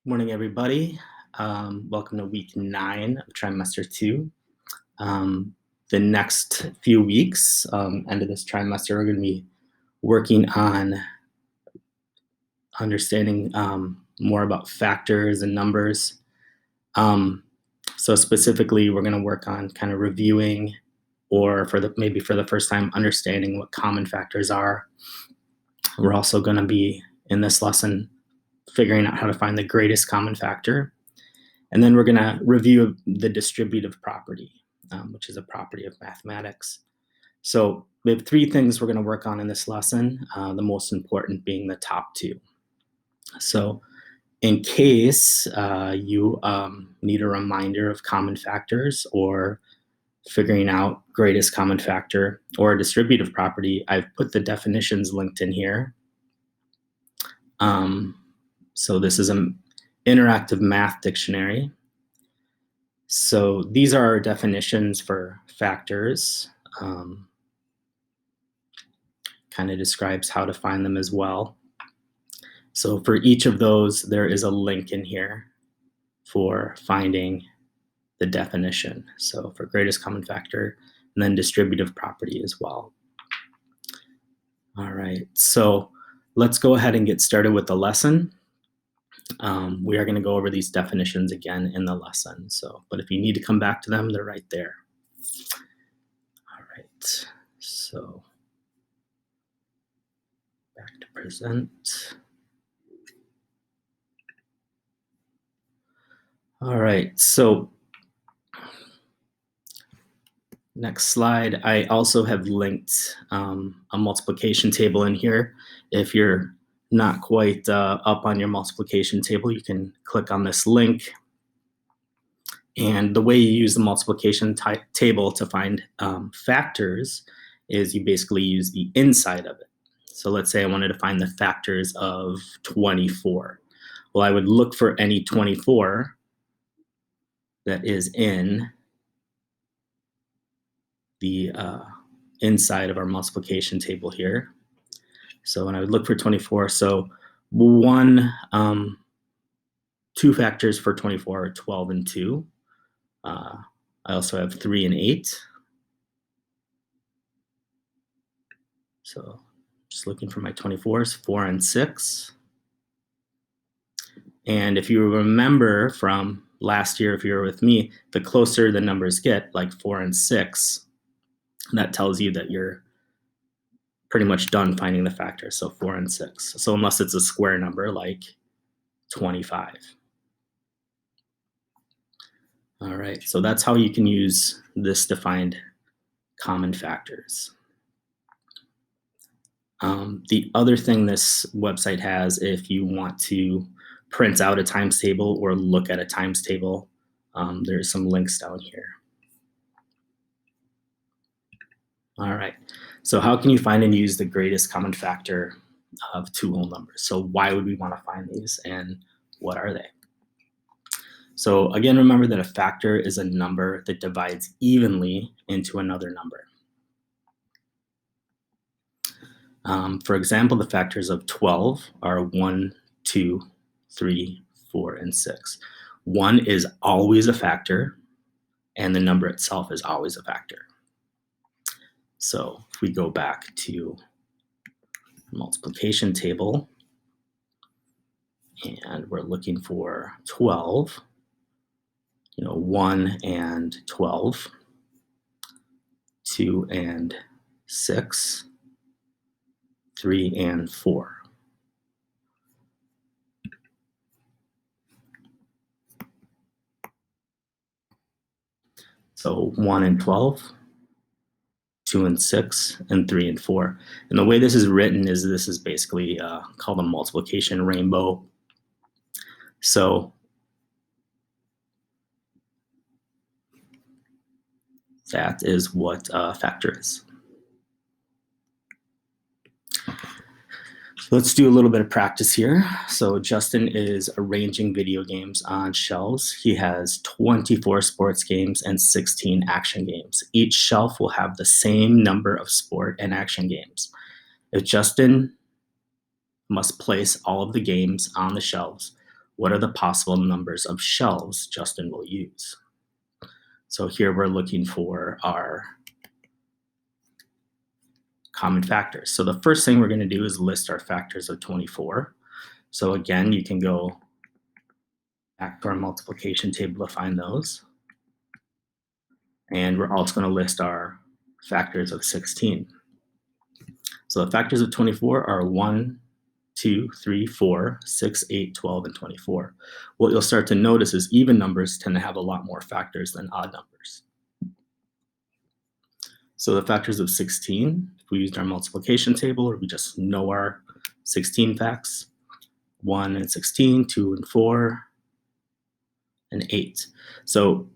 Morning, everybody. Welcome to week 9 of trimester 2. The next few weeks, end of this trimester, we're going to be working on understanding more about factors and numbers. So specifically, we're going to work on kind of reviewing, or maybe for the first time, understanding what common factors are. We're also going to be in this lesson figuring out how to find the greatest common factor. And then we're going to review the distributive property, which is a property of mathematics. So we have 3 things we're going to work on in this lesson, the most important being the top 2. So in case you need a reminder of common factors or figuring out greatest common factor or a distributive property, I've put the definitions linked in here. So this is an interactive math dictionary. So these are our definitions for factors. Kind of describes how to find them as well. So for each of those, there is a link in here for finding the definition. So for greatest common factor, and then distributive property as well. All right, so let's go ahead and get started with the lesson. We are going to go over these definitions again in the lesson. But if you need to come back to them, they're right there. All right, so back to present. All right, so next slide. I also have linked a multiplication table in here. If you're not quite up on your multiplication table, you can click on this link. And the way you use the multiplication table to find factors is you basically use the inside of it. So let's say I wanted to find the factors of 24. Well, I would look for any 24 that is in the inside of our multiplication table here. So when I would look for 24, so 2 factors for 24 are 12 and 2. I also have 3 and 8. So just looking for my 24s, 4 and 6. And if you remember from last year, if you were with me, the closer the numbers get, like 4 and 6, that tells you that you're pretty much done finding the factors, so 4 and 6. So unless it's a square number like 25. All right, so that's how you can use this to find common factors. The other thing this website has, if you want to print out a times table or look at a times table, there's some links down here. All right, so how can you find and use the greatest common factor of 2 whole numbers? So why would we want to find these, and what are they? So again, remember that a factor is a number that divides evenly into another number. For example, the factors of 12 are 1, 2, 3, 4, and 6. 1 is always a factor, and the number itself is always a factor. So if we go back to the multiplication table, and we're looking for 12, 1 and 12, 2 and 6, 3 and 4. So 1 and 12, 2 and 6, and 3 and 4. And the way this is written is this is basically called a multiplication rainbow. So that is what a factor is. So let's do a little bit of practice here. So Justin is arranging video games on shelves. He has 24 sports games and 16 action games. Each shelf will have the same number of sport and action games. If Justin must place all of the games on the shelves, what are the possible numbers of shelves Justin will use? So here we're looking for our common factors. So the first thing we're going to do is list our factors of 24. So again, you can go back to our multiplication table to find those. And we're also going to list our factors of 16. So the factors of 24 are 1, 2, 3, 4, 6, 8, 12, and 24. What you'll start to notice is even numbers tend to have a lot more factors than odd numbers. So the factors of 16, if we used our multiplication table, or we just know our 16 facts, 1 and 16, 2 and 4, and 8. So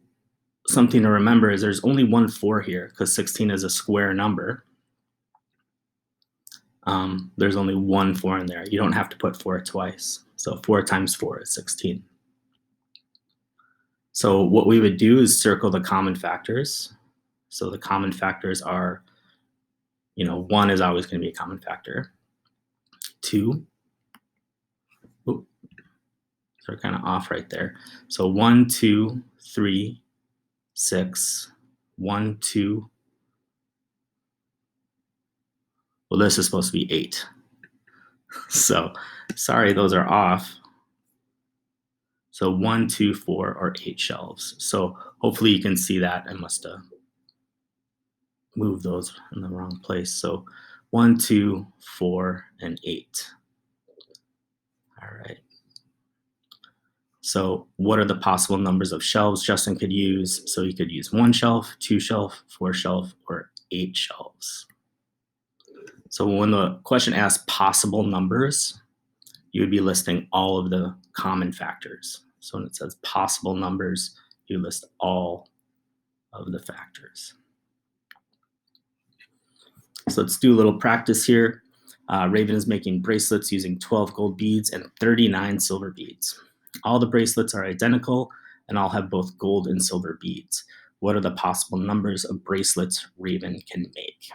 something to remember is there's only one 4 here because 16 is a square number. There's only one 4 in there. You don't have to put 4 twice. So 4 times 4 is 16. So what we would do is circle the common factors. So the common factors are, 1 is always going to be a common factor. 2, so we're kind of off right there. So 1, 2, 3, 6, 1, 2. Well, this is supposed to be 8. So sorry, those are off. So 1, 2, 4 are 8 shelves. So hopefully you can see that. I must have moved those in the wrong place. So 1, 2, 4, and 8. All right. So what are the possible numbers of shelves Justin could use? So he could use 1 shelf, 2 shelf, 4 shelf, or 8 shelves. So when the question asks possible numbers, you would be listing all of the common factors. So when it says possible numbers, you list all of the factors. So let's do a little practice here. Raven is making bracelets using 12 gold beads and 39 silver beads. All the bracelets are identical and all have both gold and silver beads. What are the possible numbers of bracelets Raven can make?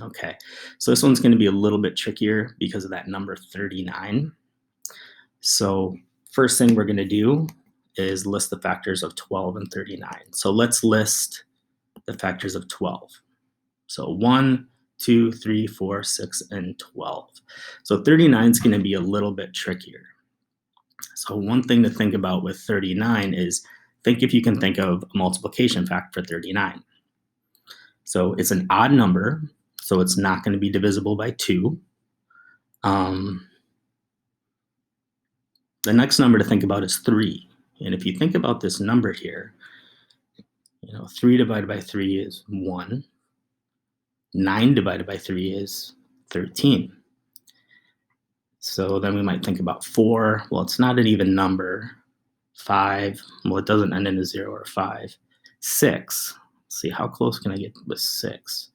Okay, so this one's going to be a little bit trickier because of that number 39. So first thing we're going to do is list the factors of 12 and 39. So let's list the factors of 12. So 1, 2, 3, 4, 6, and 12. So 39 is going to be a little bit trickier. So one thing to think about with 39 is think if you can think of a multiplication fact for 39. So it's an odd number, so it's not going to be divisible by 2. The next number to think about is 3. And if you think about this number here, 3 divided by 3 is 1. 9 divided by 3 is 13. So then we might think about 4. Well, it's not an even number. 5. Well, it doesn't end in a 0 or 5. 6. Let's see, how close can I get with 6?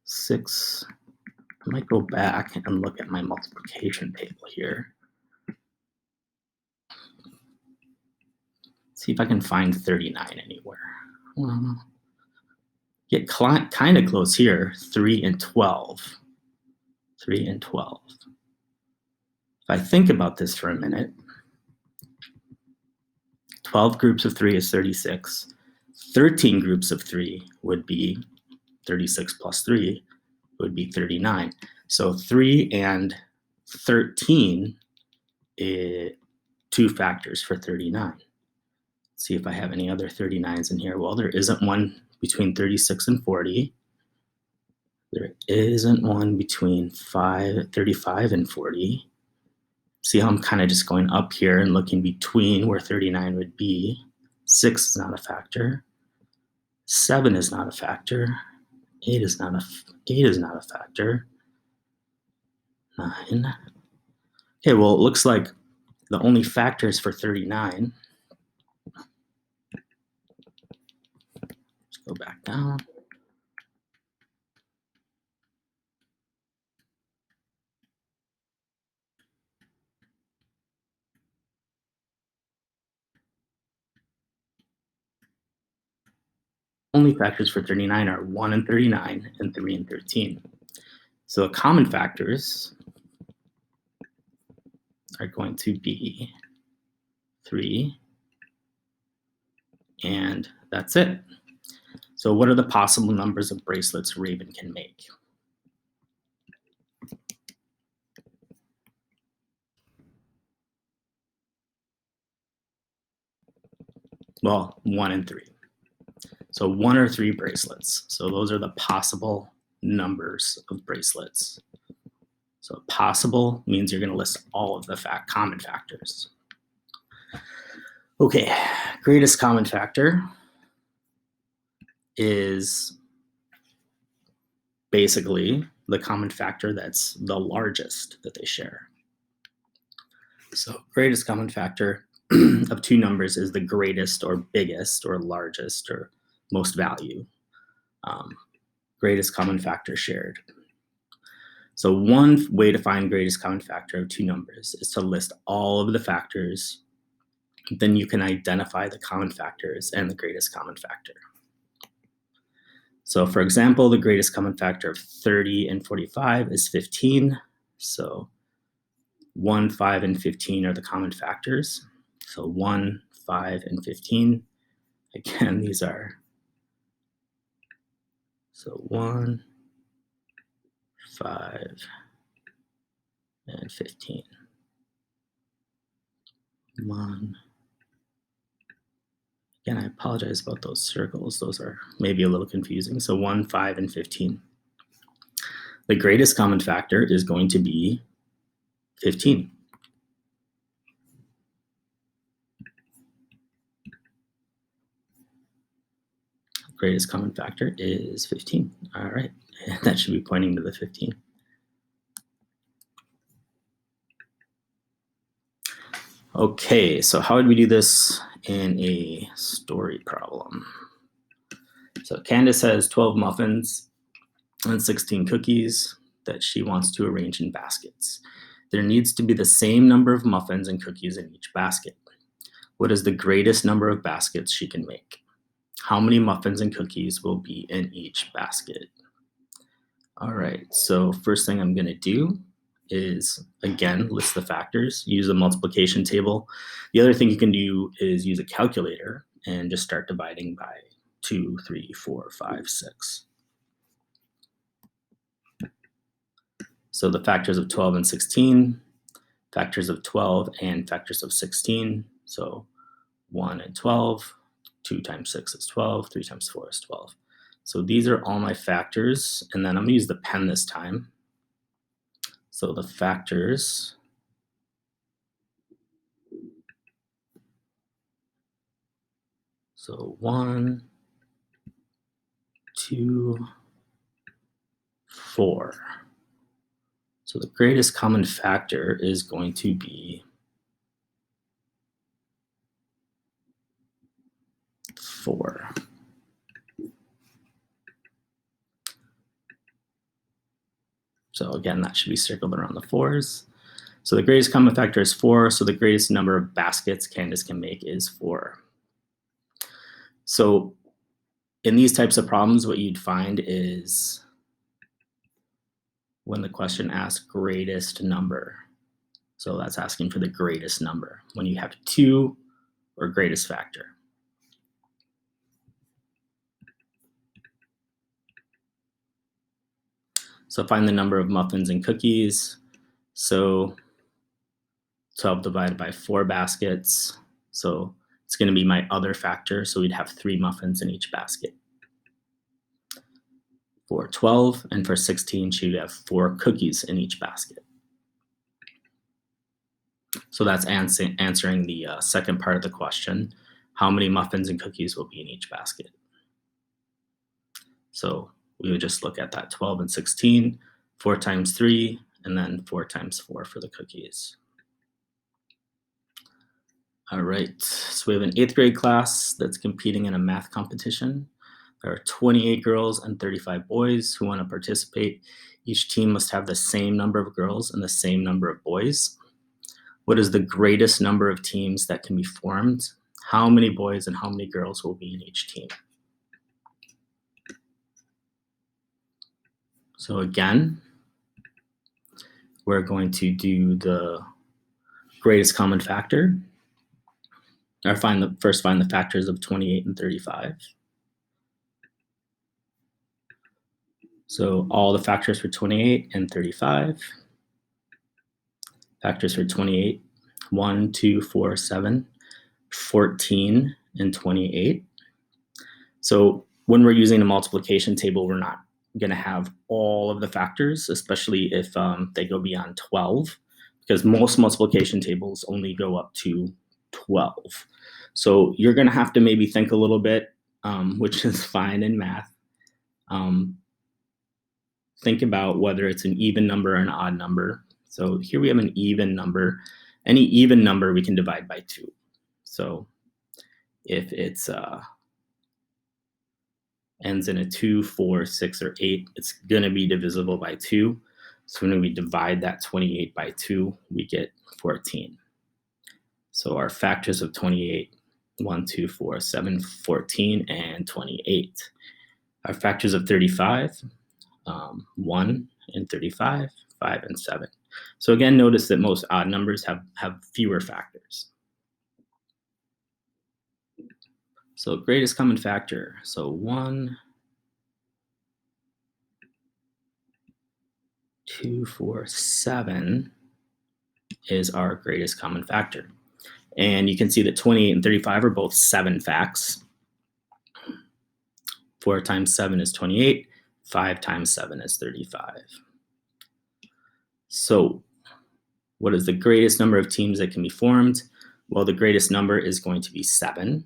6. I might go back and look at my multiplication table here. See if I can find 39 anywhere. Get kind of close here, 3 and 12. 3 and 12. If I think about this for a minute, 12 groups of 3 is 36. 13 groups of 3 would be 36 plus 3 would be 39. So 3 and 13 is 2 factors for 39. Let's see if I have any other 39s in here. Well, there isn't one between 36 and 40. There isn't one between 35 and 40. See how I'm kind of just going up here and looking between where 39 would be. 6 is not a factor. 7 is not a factor. 8 is not a factor. 9. Okay, well, it looks like the only factors for 39. Let's go back down. Only factors for 39 are 1 and 39 and 3 and 13. So the common factors are going to be 3, and that's it. So what are the possible numbers of bracelets Raven can make? Well, 1 and 3. So 1 or 3 bracelets. So those are the possible numbers of bracelets. So possible means you're going to list all of the common factors. Okay, greatest common factor is basically the common factor that's the largest that they share. So greatest common factor of 2 numbers is the greatest or biggest or largest or most value. Greatest common factor shared. So one way to find greatest common factor of 2 numbers is to list all of the factors. Then you can identify the common factors and the greatest common factor. So for example, the greatest common factor of 30 and 45 is 15. So 1, 5, and 15 are the common factors. So 1, 5, and 15. Again, these are, so 1, 5, and 15. 1. Again, I apologize about those circles. Those are maybe a little confusing. So 1, 5, and 15. The greatest common factor is going to be 15. Greatest common factor is 15. All right, and that should be pointing to the 15. Okay, so how would we do this in a story problem? So Candace has 12 muffins and 16 cookies that she wants to arrange in baskets. There needs to be the same number of muffins and cookies in each basket. What is the greatest number of baskets she can make? How many muffins and cookies will be in each basket? All right, so first thing I'm gonna do is, again, list the factors, use a multiplication table. The other thing you can do is use a calculator and just start dividing by 2, 3, 4, 5, 6. So the factors of 12 and 16, factors of 12 and factors of 16. So 1 and 12, 2 times 6 is 12, 3 times 4 is 12. So these are all my factors, and then I'm gonna use the pen this time. So the factors so 1, 2, 4. So the greatest common factor is going to be 4. So again, that should be circled around the 4s. So the greatest common factor is 4. So the greatest number of baskets Candace can make is 4. So in these types of problems, what you'd find is when the question asks greatest number. So that's asking for the greatest number when you have 2 or greatest factor. So find the number of muffins and cookies. So 12 divided by 4 baskets. So it's going to be my other factor. So we'd have 3 muffins in each basket. For 12 and for 16, she'd have 4 cookies in each basket. So that's answering the second part of the question. How many muffins and cookies will be in each basket? So we would just look at that 12 and 16, 4 times 3, and then 4 times 4 for the cookies. All right, so we have an 8th grade class that's competing in a math competition. There are 28 girls and 35 boys who want to participate. Each team must have the same number of girls and the same number of boys. What is the greatest number of teams that can be formed? How many boys and how many girls will be in each team? So again, we're going to do the greatest common factor, or find the factors of 28 and 35. So all the factors for 28 and 35. Factors for 28, 1, 2, 4, 7, 14, and 28. So when we're using a multiplication table, we're not going to have all of the factors, especially if they go beyond 12, because most multiplication tables only go up to 12. So you're going to have to maybe think a little bit, which is fine in math. Think about whether it's an even number or an odd number. So here we have an even number. Any even number we can divide by 2. So if it's ends in a 2, 4, 6, or 8, it's going to be divisible by 2. So when we divide that 28 by 2, we get 14. So our factors of 28, 1, 2, 4, 7, 14, and 28. Our factors of 35, 1 and 35, 5 and 7. So again, notice that most odd numbers have fewer factors. So greatest common factor. So 1, 2, 4, 7 is our greatest common factor. And you can see that 28 and 35 are both 7 facts. 4 times 7 is 28. 5 times 7 is 35. So what is the greatest number of teams that can be formed? Well, the greatest number is going to be 7.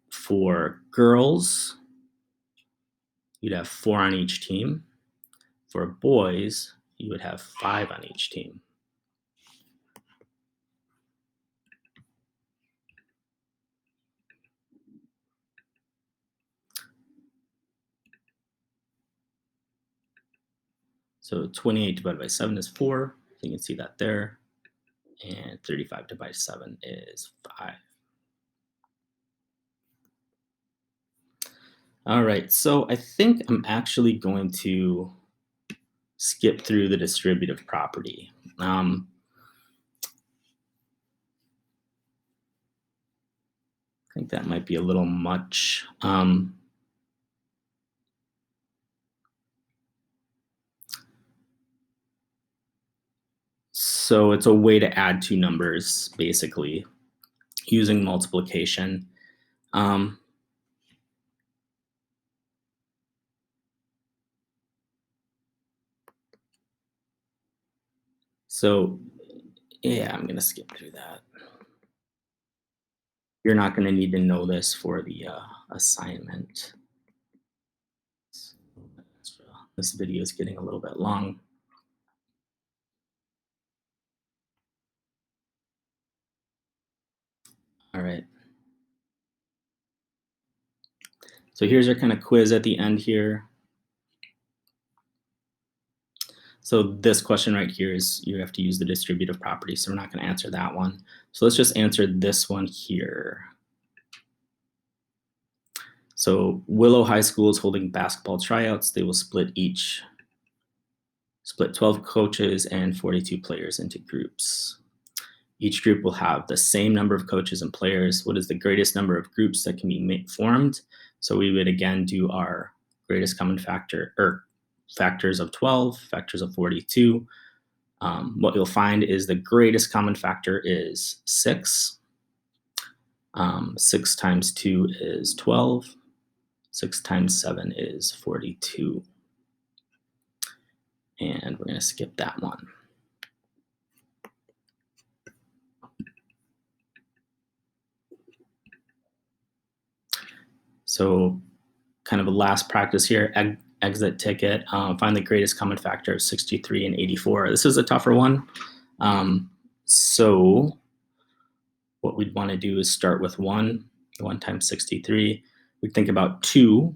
For girls, you'd have 4 on each team. For boys, you would have 5 on each team. So 28 divided by 7 is 4. You can see that there. And 35 divided by 7 is 5. All right, so I think I'm actually going to skip through the distributive property. I think that might be a little much. So it's a way to add 2 numbers, basically, using multiplication. So yeah, I'm going to skip through that. You're not going to need to know this for the assignment. This video is getting a little bit long. All right. So here's our kind of quiz at the end here. So this question right here is you have to use the distributive property, so we're not going to answer that one. So let's just answer this one here. So Willow High School is holding basketball tryouts. They will split 12 coaches and 42 players into groups. Each group will have the same number of coaches and players. What is the greatest number of groups that can be formed? So we would again do our greatest common factor, or factors of 12, factors of 42. What you'll find is the greatest common factor is 6. 6 times 2 is 12. 6 times 7 is 42. And we're going to skip that one. So kind of a last practice here, exit ticket, find the greatest common factor of 63 and 84. This is a tougher one. So what we'd want to do is start with 1 times 63. We think about 2.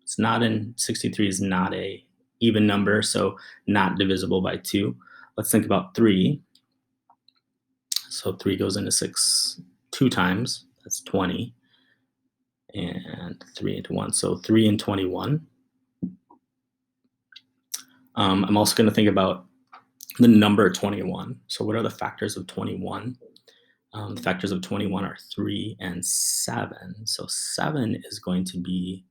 It's not in 63 is not a even number, so not divisible by 2. Let's think about 3. So 3 goes into 6 2 times. That's 20. And 3 into 1. So 3 and 21. I'm also going to think about the number 21. So what are the factors of 21? The factors of 21 are 3 and 7. So 7 is going to be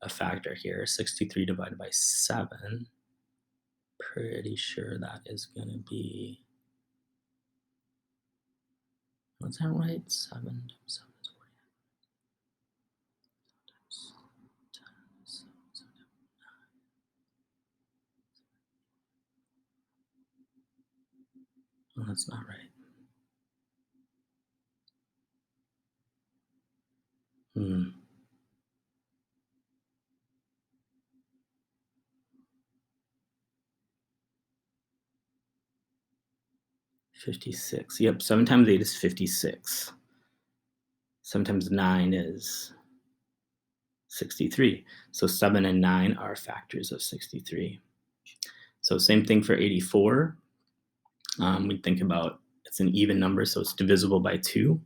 a factor here. 63 divided by 7. Pretty sure that is going to be, what's that right? 7 times 7 is 40. Oh, that's not right. 56. Yep, 7 times 8 is 56. 7 times 9 is 63. So 7 and 9 are factors of 63. So same thing for 84. We think about it's an even number, so it's divisible by 2.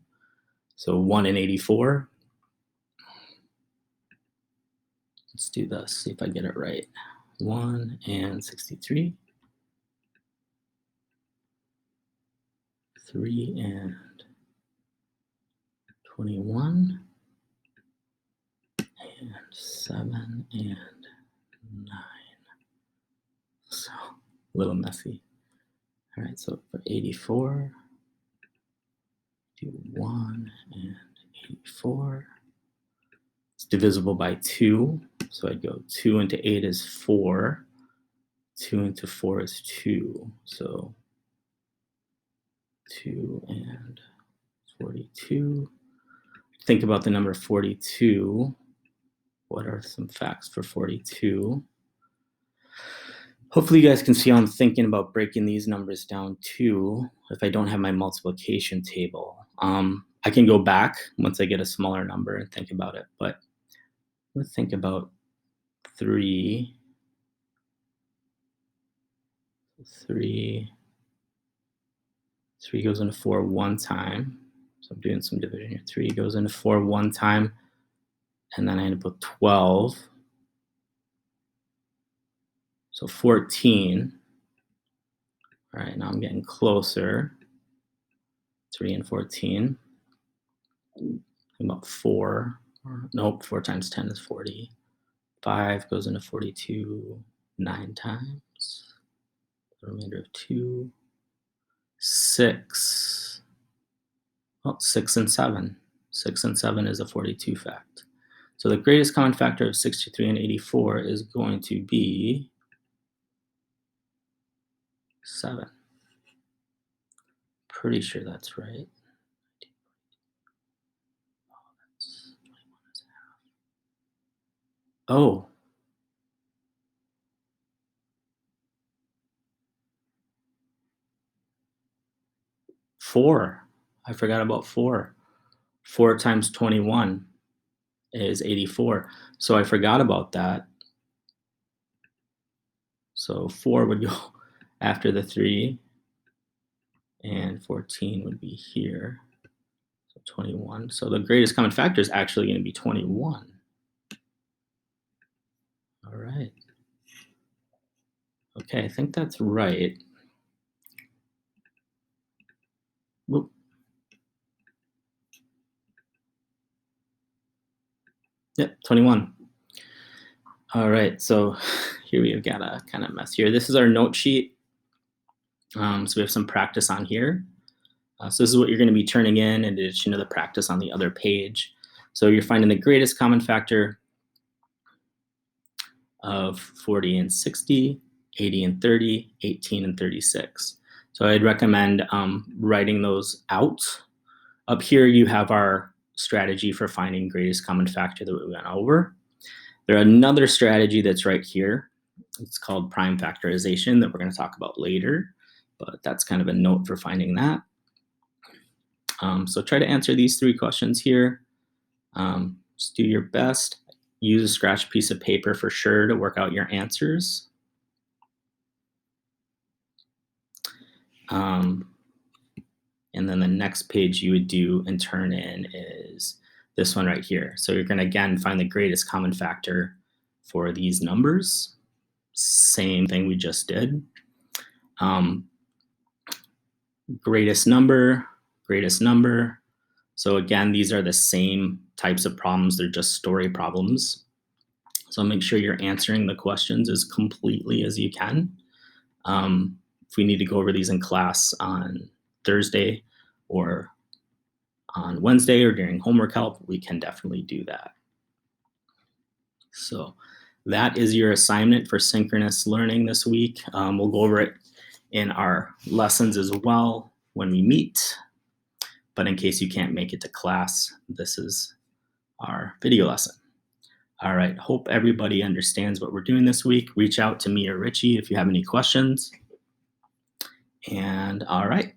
So 1 and 84. Let's do this, see if I get it right. 1 and 63. 3 and 21. And 7 and 9. So a little messy. All right, so for 84, do 1 and 84. It's divisible by 2. So I'd go 2 into 8 is 4. 2 into 4 is 2. So 2 and 42. Think about the number 42. What are some facts for 42? Hopefully you guys can see how I'm thinking about breaking these numbers down too. If I don't have my multiplication table, I can go back once I get a smaller number and think about it. But let's think about 3. 3 goes into 4 one time. So I'm doing some division here. 3 goes into 4 one time. And then I end up with 12. So 14. All right, now I'm getting closer. 3 and 14. About 4. Nope, 4 times 10 is 40. 5 goes into 42 9 times. The remainder of 2. 6. Well, 6 and 7. 6 and 7 is a 42 fact. So the greatest common factor of 63 and 84 is going to be 7. Pretty sure that's right. Oh. 4. I forgot about 4. 4 times 21 is 84. So I forgot about that. So 4 would go after the 3, and 14 would be here. So 21. So the greatest common factor is actually going to be 21. All right. Okay, I think that's right. Whoop. Yep, 21. All right, so here we've got a kind of mess here. This is our note sheet. So we have some practice on here. So this is what you're going to be turning in addition to the practice on the other page. So you're finding the greatest common factor of 40 and 60, 80 and 30, 18 and 36. So I'd recommend writing those out. Up here you have our strategy for finding greatest common factor that we went over. There's another strategy that's right here. It's called prime factorization that we're going to talk about later, but that's kind of a note for finding that. So try to answer these 3 questions here. Just do your best. Use a scratch piece of paper for sure to work out your answers. And then the next page you would do and turn in is this one right here. So you're going to, again, find the greatest common factor for these numbers. Same thing we just did. greatest number, greatest number. So again, these are the same types of problems. They're just story problems. So make sure you're answering the questions as completely as you can. If we need to go over these in class on Thursday or on Wednesday or during homework help, we can definitely do that. So that is your assignment for synchronous learning this week. We'll go over it in our lessons as well when we meet. But in case you can't make it to class, this is our video lesson. All right, hope everybody understands what we're doing this week. Reach out to me or Richie if you have any questions. And all right,